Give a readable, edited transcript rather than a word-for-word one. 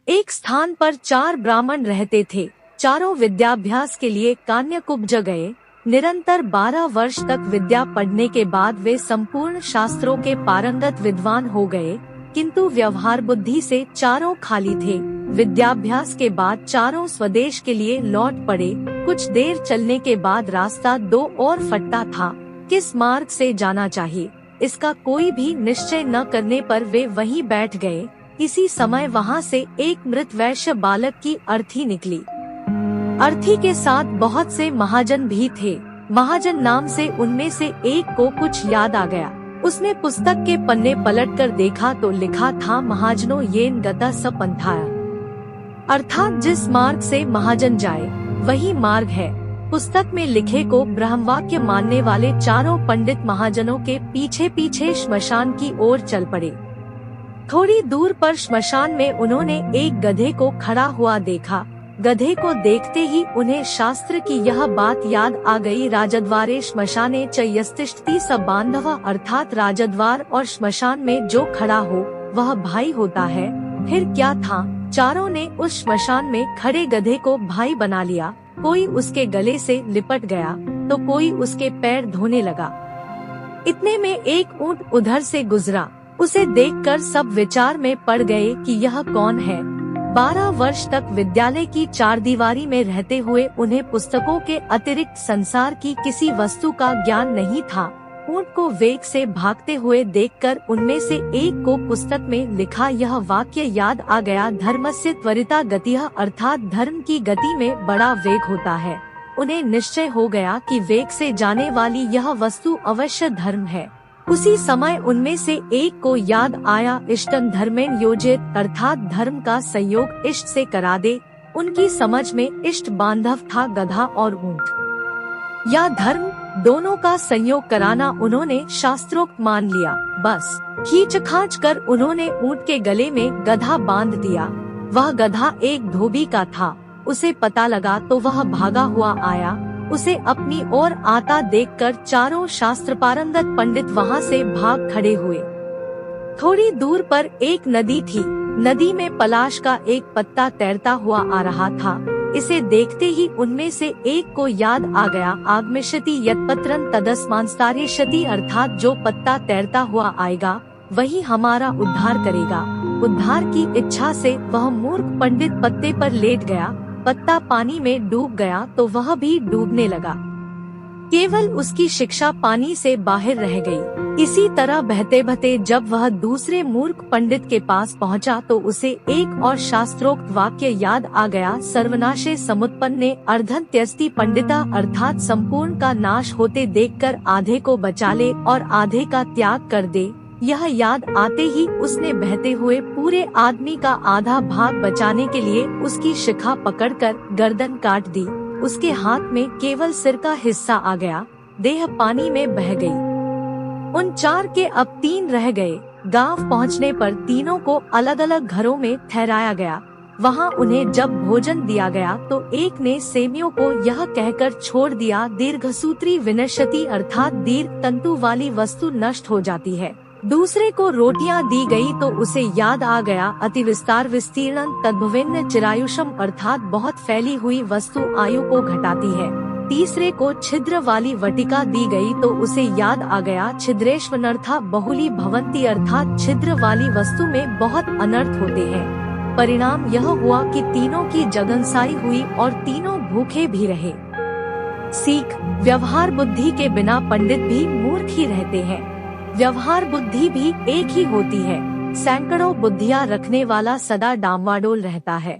एक स्थान पर 4 ब्राह्मण रहते थे। चारों विद्याभ्यास के लिए कान्यकुब्ज गए। निरंतर 12 वर्ष तक विद्या पढ़ने के बाद वे संपूर्ण शास्त्रों के पारंगत विद्वान हो गए, किंतु व्यवहार बुद्धि से चारों खाली थे। विद्याभ्यास के बाद चारों स्वदेश के लिए लौट पड़े। कुछ देर चलने के बाद रास्ता दो और फटता था। किस मार्ग से जाना चाहिए, इसका कोई भी निश्चय न करने पर वे वहीं बैठ गए। इसी समय वहां से एक मृत वैश्य बालक की अर्थी निकली। अर्थी के साथ बहुत से महाजन भी थे। महाजन नाम से उनमें से एक को कुछ याद आ गया। उसने पुस्तक के पन्ने पलटकर देखा तो लिखा था, महाजनों येन गता स पंथाया, अर्थात जिस मार्ग से महाजन जाए वही मार्ग है। पुस्तक में लिखे को ब्रह्मवाक्य मानने वाले चारों पंडित महाजनों के पीछे पीछे श्मशान की ओर चल पड़े। थोड़ी दूर पर श्मशान में उन्होंने एक गधे को खड़ा हुआ देखा। गधे को देखते ही उन्हें शास्त्र की यह बात याद आ गई, राजद्वारे श्मशाने च यस्तिष्ठति स बांधव, अर्थात राजद्वार और श्मशान में जो खड़ा हो वह भाई होता है। फिर क्या था, चारों ने उस श्मशान में खड़े गधे को भाई बना लिया। कोई उसके गले से लिपट गया तो कोई उसके पैर धोने लगा। इतने में एक ऊंट उधर से गुजरा। उसे देखकर सब विचार में पड़ गए कि यह कौन है। 12 वर्ष तक विद्यालय की चारदीवारी में रहते हुए उन्हें पुस्तकों के अतिरिक्त संसार की किसी वस्तु का ज्ञान नहीं था। ऊंट को वेग से भागते हुए देखकर उनमें से एक को पुस्तक में लिखा यह वाक्य याद आ गया, धर्मस्य त्वरिता गतिः, अर्थात धर्म की गति में बड़ा वेग होता है। उन्हें निश्चय हो गया कि वेग से जाने वाली यह वस्तु अवश्य धर्म है। उसी समय उनमें से एक को याद आया, इष्टं धर्मेण योजयेत्, अर्थात धर्म का संयोग इष्ट से करा दे। उनकी समझ में इष्ट बांधव था गधा और ऊंट या धर्म, दोनों का संयोग कराना उन्होंने शास्त्रोक्त मान लिया। बस खींच कर उन्होंने ऊंट के गले में गधा बांध दिया। वह गधा एक धोबी का था। उसे पता लगा तो वह भागा हुआ आया। उसे अपनी ओर आता देखकर चारों शास्त्र पारंगत पंडित वहां से भाग खड़े हुए। थोड़ी दूर पर एक नदी थी। नदी में पलाश का एक पत्ता तैरता हुआ आ रहा था। इसे देखते ही उनमें से एक को याद आ गया, आगमिष्यति यत्पत्रं तदस्मांस्तार्यष्यति, अर्थात जो पत्ता तैरता हुआ आएगा वही हमारा उद्धार करेगा। उद्धार की इच्छा से वह मूर्ख पंडित पत्ते पर लेट गया। पत्ता पानी में डूब गया तो वह भी डूबने लगा। केवल उसकी शिक्षा पानी से बाहर रह गई। इसी तरह बहते बहते जब वह दूसरे मूर्ख पंडित के पास पहुंचा तो उसे एक और शास्त्रोक्त वाक्य याद आ गया, सर्वनाशे समुत्पन्ने अर्धन्त्यस्ति पंडिता, अर्थात संपूर्ण का नाश होते देखकर आधे को बचा ले और आधे का त्याग कर दे। यह याद आते ही उसने बहते हुए पूरे आदमी का आधा भाग बचाने के लिए उसकी शिखा पकड़कर गर्दन काट दी। उसके हाथ में केवल सिर का हिस्सा आ गया। देह पानी में बह गई। उन 4 के अब 3 रह गए। गांव पहुंचने पर तीनों को अलग अलग घरों में ठहराया गया। वहां उन्हें जब भोजन दिया गया तो एक ने सेमियों को यह कहकर छोड़ दिया, दीर्घसूत्री विनश्यति, अर्थात दीर्घ तंतु वाली वस्तु नष्ट हो जाती है। दूसरे को रोटियां दी गई तो उसे याद आ गया, अति विस्तार विस्तीर्णं तद्भवेन्न चिरायुषम, अर्थात बहुत फैली हुई वस्तु आयु को घटाती है। तीसरे को छिद्र वाली वटिका दी गई तो उसे याद आ गया, छिद्रेष्वनर्था बहुली भवन्ति, अर्थात छिद्र वाली वस्तु में बहुत अनर्थ होते हैं। परिणाम यह हुआ कि तीनों की जगनसाई हुई और तीनों भूखे भी रहे। सीख, व्यवहार बुद्धि के बिना पंडित भी मूर्ख ही रहते हैं। व्यवहार बुद्धि भी एक ही होती है। सैकड़ों बुद्धियां रखने वाला सदा डामाडोल रहता है।